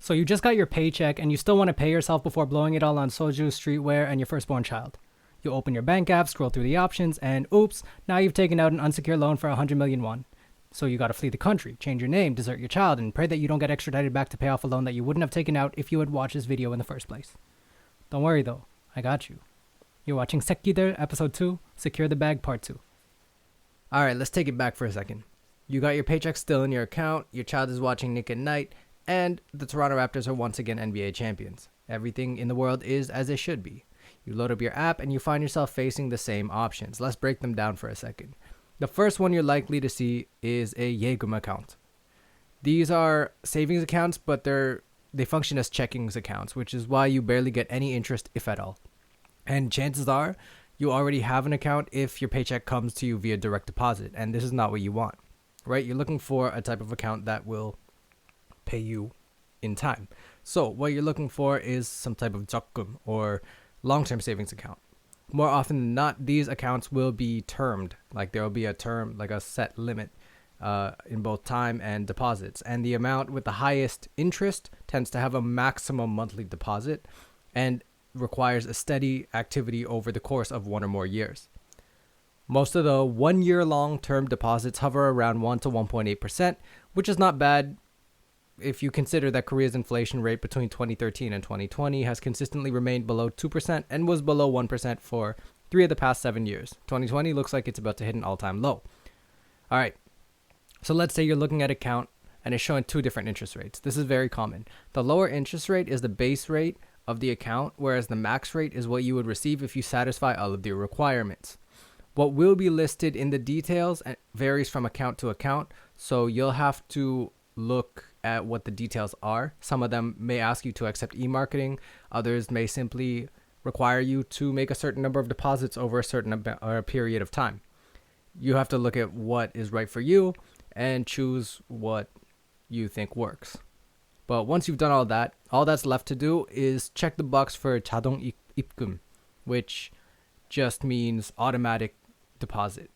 So you just got your paycheck and you still want to pay yourself before blowing it all on soju, streetwear, and your firstborn child. You open your bank app, scroll through the options, and oops, now you've taken out an unsecured loan for 100 million won. So you gotta flee the country, change your name, desert your child, and pray that you don't get extradited back to pay off a loan that you wouldn't have taken out if you had watched this video in the first place. Don't worry though, I got you. You're watching Sekkider Episode 2, Secure the Bag Part 2. Alright, let's take it back for a second. You got your paycheck still in your account, your child is watching Nick at Night, and the Toronto Raptors are once again NBA champions. Everything in the world is as it should be. You load up your app and you find yourself facing the same options. Let's break them down for a second. The first one you're likely to see is a Yegum account. These are savings accounts, but they function as checkings accounts, which is why you barely get any interest, if at all. And chances are you already have an account if your paycheck comes to you via direct deposit, and this is not what you want, right? You're looking for a type of account that will pay you in time. So what you're looking for is some type of 적금 or long-term savings account. More often than not, these accounts will be termed, like there will be a term, like a set limit in both time and deposits. And the amount with the highest interest tends to have a maximum monthly deposit and requires a steady activity over the course of 1 or more years. Most of the 1 year long-term deposits hover around 1 to 1.8%, which is not bad if you consider that Korea's inflation rate between 2013 and 2020 has consistently remained below 2% and was below 1% for 3 of the past 7 years. 2020 looks like it's about to hit an all-time low. All right, so let's say you're looking at an account and it's showing 2 different interest rates. This is very common. The lower interest rate is the base rate of the account, whereas the max rate is what you would receive if you satisfy all of the requirements. What will be listed in the details varies from account to account, so you'll have to look at what the details are. Some of them may ask you to accept e-marketing. Others may simply require you to make a certain number of deposits over a certain period of time. You have to look at what is right for you and choose what you think works. But once you've done all that, all that's left to do is check the box for 자동 입금, which just means automatic deposit.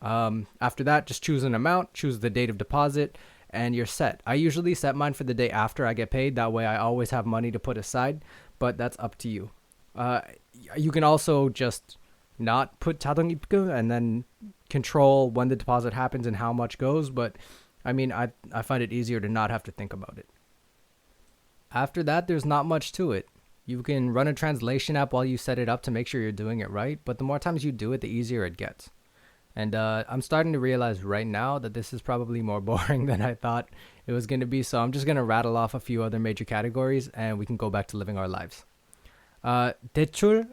After that, just choose an amount, choose the date of deposit, and you're set. I usually set mine for the day after I get paid. That way I always have money to put aside, but that's up to you. You can also just not put 자동 입금 and then control when the deposit happens and how much goes, but I mean, I find it easier to not have to think about it. After that, there's not much to it. You can run a translation app while you set it up to make sure you're doing it right, but the more times you do it, the easier it gets. And I'm starting to realize right now that this is probably more boring than I thought it was going to be, so I'm just going to rattle off a few other major categories and we can go back to living our lives. 대출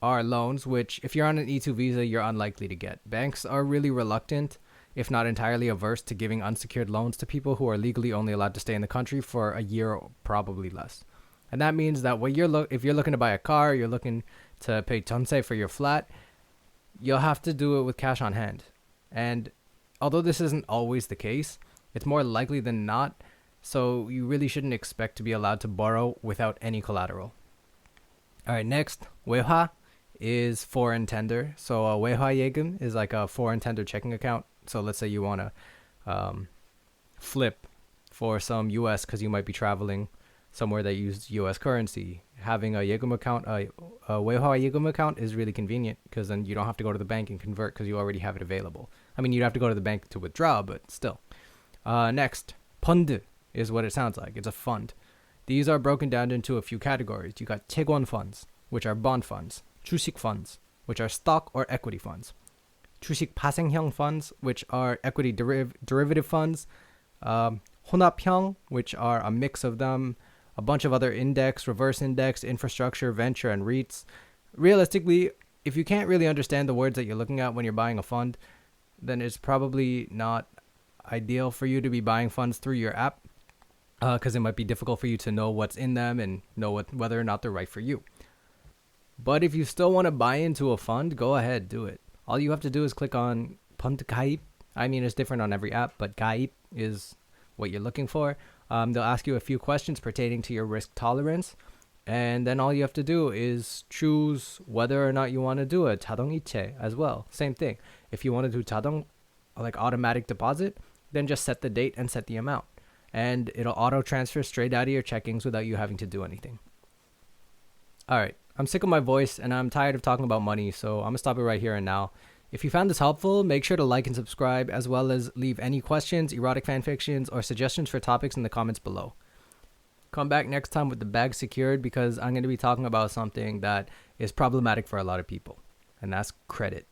are loans, which if you're on an E2 visa, you're unlikely to get. Banks are really reluctant, if not entirely averse, to giving unsecured loans to people who are legally only allowed to stay in the country for a year or probably less. And that means that when if you're looking to buy a car, you're looking to pay 전세 for your flat, you'll have to do it with cash on hand. And although this isn't always the case, it's more likely than not, so you really shouldn't expect to be allowed to borrow without any collateral. All right, next, 외화 is foreign tender. So 외화 예금 is like a foreign tender checking account. So let's say you want to flip for some US because you might be traveling somewhere that uses US currency. Having a 예금 account, a 외화 예금 account is really convenient because then you don't have to go to the bank and convert because you already have it available. I mean, you'd have to go to the bank to withdraw, but still. Next, 펀드 is what it sounds like. It's a fund. These are broken down into a few categories. You got 채권 funds, which are bond funds. 주식 funds, which are stock or equity funds. 주식 파생형 funds, which are equity derivative funds. 혼합형, which are a mix of them. A bunch of other index, reverse index, infrastructure, venture, and REITs. Realistically, if you can't really understand the words that you're looking at when you're buying a fund, then it's probably not ideal for you to be buying funds through your app because it might be difficult for you to know what's in them and know whether or not they're right for you. But if you still want to buy into a fund, go ahead, do it. All you have to do is click on 펀드 가입. I mean, it's different on every app, but 가입 is what you're looking for. They'll ask you a few questions pertaining to your risk tolerance. And then all you have to do is choose whether or not you want to do a 자동 이체 as well. Same thing. If you want to do 자동, like automatic deposit, then just set the date and set the amount. and it'll auto transfer straight out of your checkings without you having to do anything. All right, I'm sick of my voice and I'm tired of talking about money, so I'm gonna stop it right here and now. If you found this helpful, make sure to like and subscribe, as well as leave any questions, erotic fan fictions, or suggestions for topics in the comments below. Come back next time with the bag secured, because I'm going to be talking about something that is problematic for a lot of people, and that's credit.